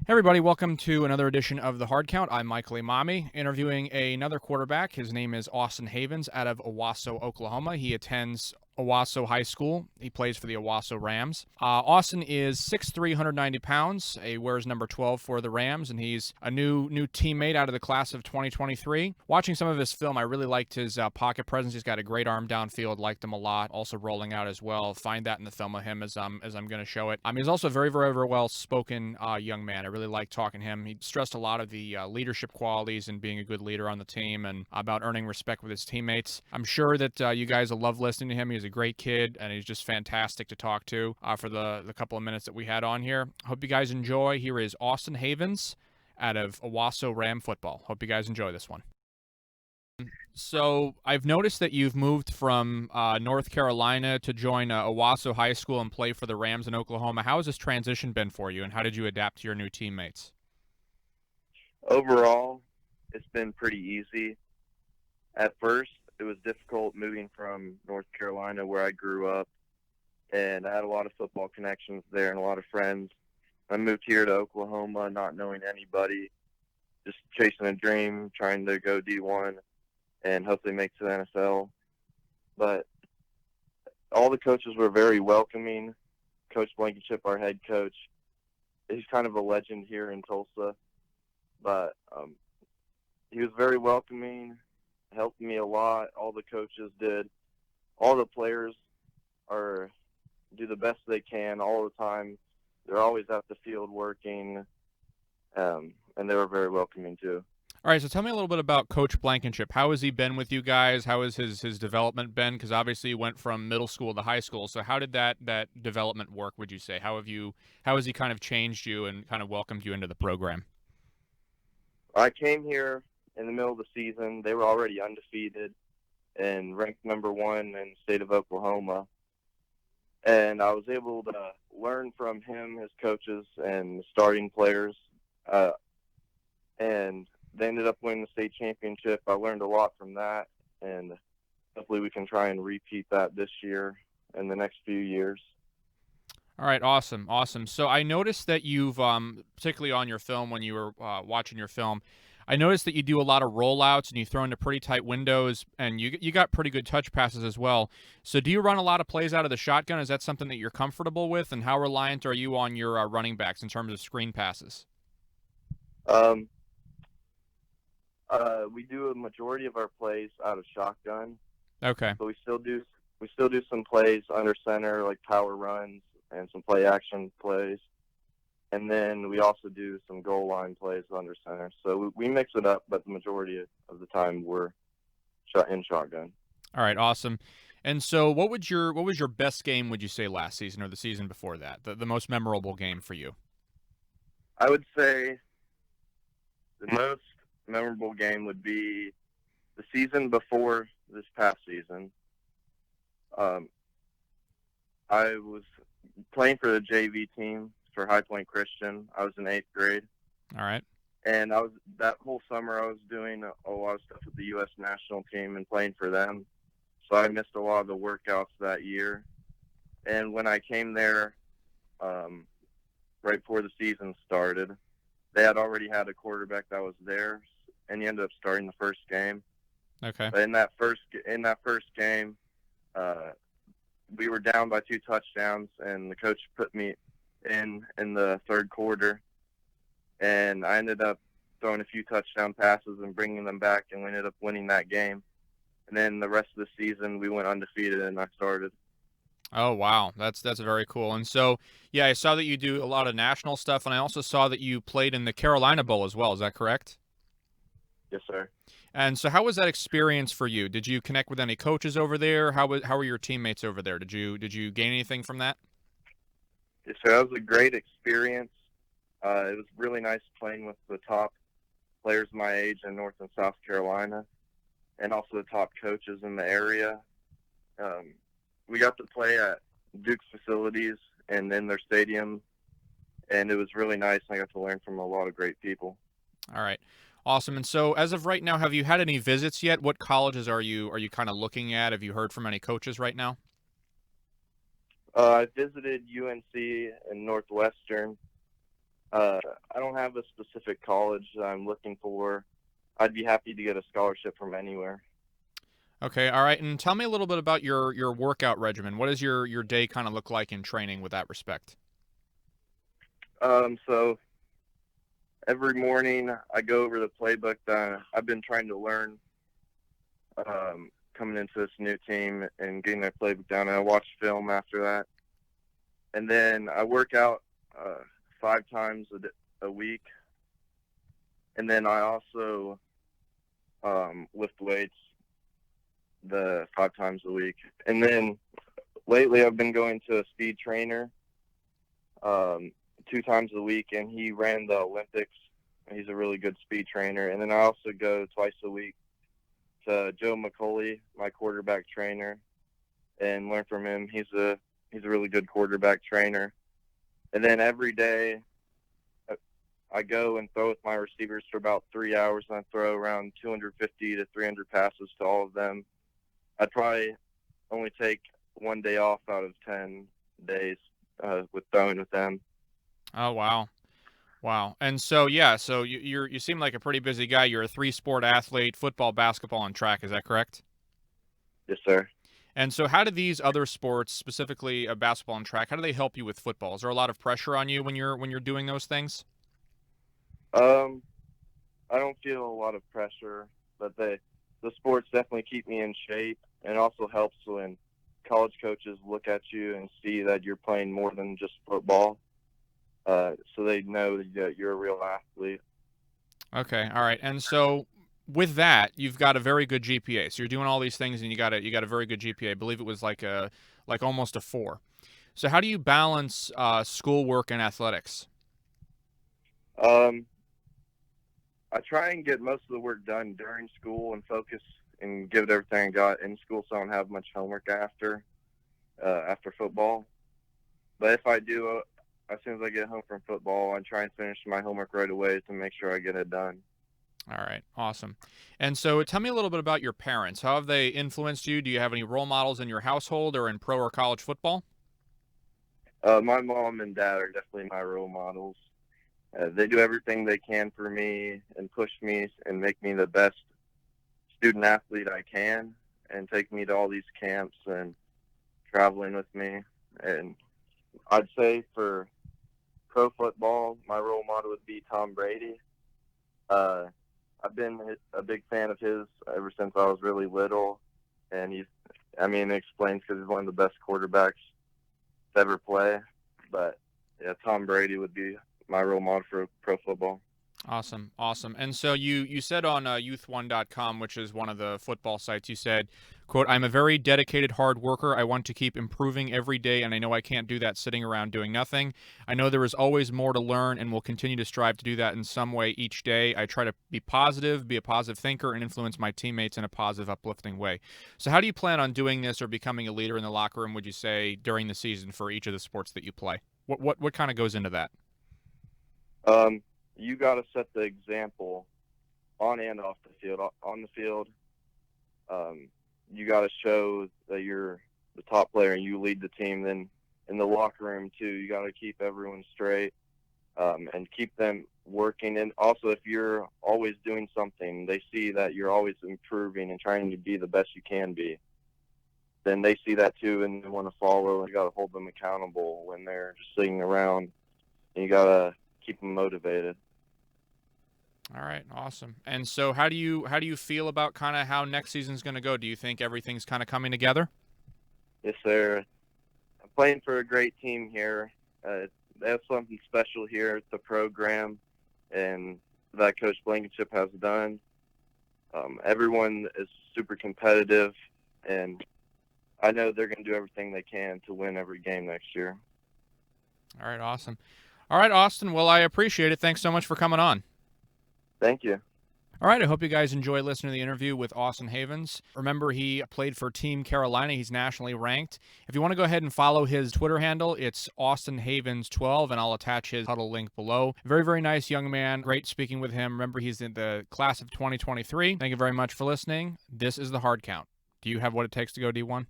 Hey everybody, welcome to another edition of the Hard Count. I'm Michael Emami, interviewing another quarterback. His name is Austin Havens out of Owasso, Oklahoma. He attends Owasso High School. He plays for the Owasso Rams. Austin is 6'3", 190 pounds. He wears number 12 for the Rams, and he's a new teammate out of the class of 2023. Watching some of his film, I really liked his pocket presence. He's got a great arm downfield, liked him a lot. Also rolling out as well. Find that in the film of him as I'm going to show it. He's also a very, very, very well-spoken young man. I really like talking to him. He stressed a lot of the leadership qualities and being a good leader on the team and about earning respect with his teammates. I'm sure that you guys will love listening to him. He's a great kid, and he's just fantastic to talk to for the couple of minutes that we had on here. Hope you guys enjoy. Here is Austin Havens out of Owasso Ram football. Hope you guys enjoy this one. So I've noticed that you've moved from North Carolina to join Owasso High School and play for the Rams in Oklahoma. How has this transition been for you, and how did you adapt to your new teammates? Overall, it's been pretty easy. At first, it was difficult moving from North Carolina, where I grew up, and I had a lot of football connections there and a lot of friends. I moved here to Oklahoma not knowing anybody, just chasing a dream, trying to go D1 and hopefully make it to the NFL. But all the coaches were very welcoming. Coach Blankenship, our head coach, he's kind of a legend here in Tulsa, but he was very welcoming, helped me a lot. All the coaches did. All the players do the best they can all the time. They're always at the field working, and they were very welcoming too. All right, so tell me a little bit about Coach Blankenship. How has he been with you guys? How has his development been? Because obviously he went from middle school to high school. So how did that development work, would you say? How has he kind of changed you and kind of welcomed you into the program? I came here in the middle of the season. They were already undefeated and ranked number 1 in the state of Oklahoma. And I was able to learn from him, his coaches, and starting players. And they ended up winning the state championship. I learned a lot from that, and hopefully we can try and repeat that this year and the next few years. All right, awesome. So I noticed that you've, particularly on your film when you were watching your film, I noticed that you do a lot of rollouts and you throw into pretty tight windows, and you got pretty good touch passes as well. So do you run a lot of plays out of the shotgun? Is that something that you're comfortable with? And how reliant are you on your running backs in terms of screen passes? We do a majority of our plays out of shotgun. Okay. But we still do some plays under center, like power runs and some play action plays. And then we also do some goal line plays under center. So we mix it up, but the majority of the time we're in shotgun. All right, awesome. And so what was your best game, would you say, last season or the season before that? The most memorable game for you? I would say the most memorable game would be the season before this past season. I was playing for the JV team for High Point Christian. I was in 8th grade. All right. And that whole summer I was doing a lot of stuff with the U.S. national team and playing for them. So I missed a lot of the workouts that year. And when I came there, right before the season started, they had already had a quarterback that was there, and he ended up starting the first game. Okay. But in that first game, we were down by 2 touchdowns, and the coach put me in the third quarter, and I ended up throwing a few touchdown passes and bringing them back, and we ended up winning that game. And then the rest of the season, we went undefeated, and I started. Oh, wow. That's very cool. And so, yeah, I saw that you do a lot of national stuff, and I also saw that you played in the Carolina Bowl as well. Is that correct? Yes, sir. And so how was that experience for you? Did you connect with any coaches over there? How were your teammates over there? Did you gain anything from that? Yes, sir. That was a great experience. It was really nice playing with the top players my age in North and South Carolina, and also the top coaches in the area. We got to play at Duke's facilities and in their stadium, and it was really nice. I got to learn from a lot of great people. All right. Awesome. And so as of right now, have you had any visits yet? What colleges are you kind of looking at? Have you heard from any coaches right now? I visited UNC and Northwestern, I don't have a specific college that I'm looking for. I'd be happy to get a scholarship from anywhere. Okay, all right. And tell me a little bit about your workout regimen. What does your day kind of look like in training with that respect? So every morning I go over the playbook that I've been trying to learn coming into this new team and getting their playbook down. And I watch film after that. And then I work out 5 times a week. And then I also lift weights the 5 times a week. And then lately I've been going to a speed trainer 2 times a week, and he ran the Olympics. He's a really good speed trainer. And then I also go twice a week to Joe McCauley, my quarterback trainer, and learn from him. He's a really good quarterback trainer. And then every day I go and throw with my receivers for about 3 hours, and I throw around 250 to 300 passes to all of them. I'd probably only take 1 day off out of 10 days with throwing with them. Oh, wow. Wow. And so, yeah, so you seem like a pretty busy guy. You're a 3-sport athlete, football, basketball, and track. Is that correct? Yes, sir. And so how do these other sports, specifically basketball and track, how do they help you with football? Is there a lot of pressure on you when you're doing those things? I don't feel a lot of pressure, but the sports definitely keep me in shape, and it also helps when college coaches look at you and see that you're playing more than just football, so they know that you're a real athlete. Okay, all right. And so with that, you've got a very good GPA. So you're doing all these things, and you got a very good GPA. I believe it was like almost a 4. So how do you balance schoolwork and athletics? Um, I try and get most of the work done during school and focus and give it everything I got in school, so I don't have much homework after football. But if I do, as soon as I get home from football, I try and finish my homework right away to make sure I get it done. All right, awesome. And so tell me a little bit about your parents. How have they influenced you? Do you have any role models in your household or in pro or college football? My mom and dad are definitely my role models. They do everything they can for me and push me and make me the best student athlete I can, and take me to all these camps and traveling with me. And I'd say for pro football, my role model would be Tom Brady. I've been a big fan of his ever since I was really little, and it explains because he's one of the best quarterbacks to ever play. But yeah, Tom Brady would be my role model for pro football. Awesome, awesome. And so you said on youth1.com, which is one of the football sites, you said, quote, "I'm a very dedicated hard worker. I want to keep improving every day, and I know I can't do that sitting around doing nothing. I know there is always more to learn and will continue to strive to do that in some way each day. I try to be positive, be a positive thinker, and influence my teammates in a positive, uplifting way." So how do you plan on doing this or becoming a leader in the locker room, would you say, during the season for each of the sports that you play? What kind of goes into that? You got to set the example on and off the field. On the field, you got to show that you're the top player and you lead the team. Then in the locker room too, you got to keep everyone straight and keep them working. And also, if you're always doing something, they see that you're always improving and trying to be the best you can be. Then they see that too, and they want to follow. And you got to hold them accountable when they're just sitting around. And you got to keep them motivated. All right, awesome. And so how do you feel about kind of how next season's going to go? Do you think everything's kind of coming together? Yes, sir. I'm playing for a great team here. They have something special here at the program, and that Coach Blankenship has done. Everyone is super competitive, and I know they're going to do everything they can to win every game next year. All right, awesome. All right, Austin. Well, I appreciate it. Thanks so much for coming on. Thank you. All right, I hope you guys enjoyed listening to the interview with Austin Havens. Remember, he played for Team Carolina. He's nationally ranked. If you want to go ahead and follow his Twitter handle, it's Austin Havens 12, and I'll attach his Hudl link below. Very, very nice young man. Great speaking with him. Remember, he's in the class of 2023. Thank you very much for listening. This is the Hard Count. Do you have what it takes to go D1?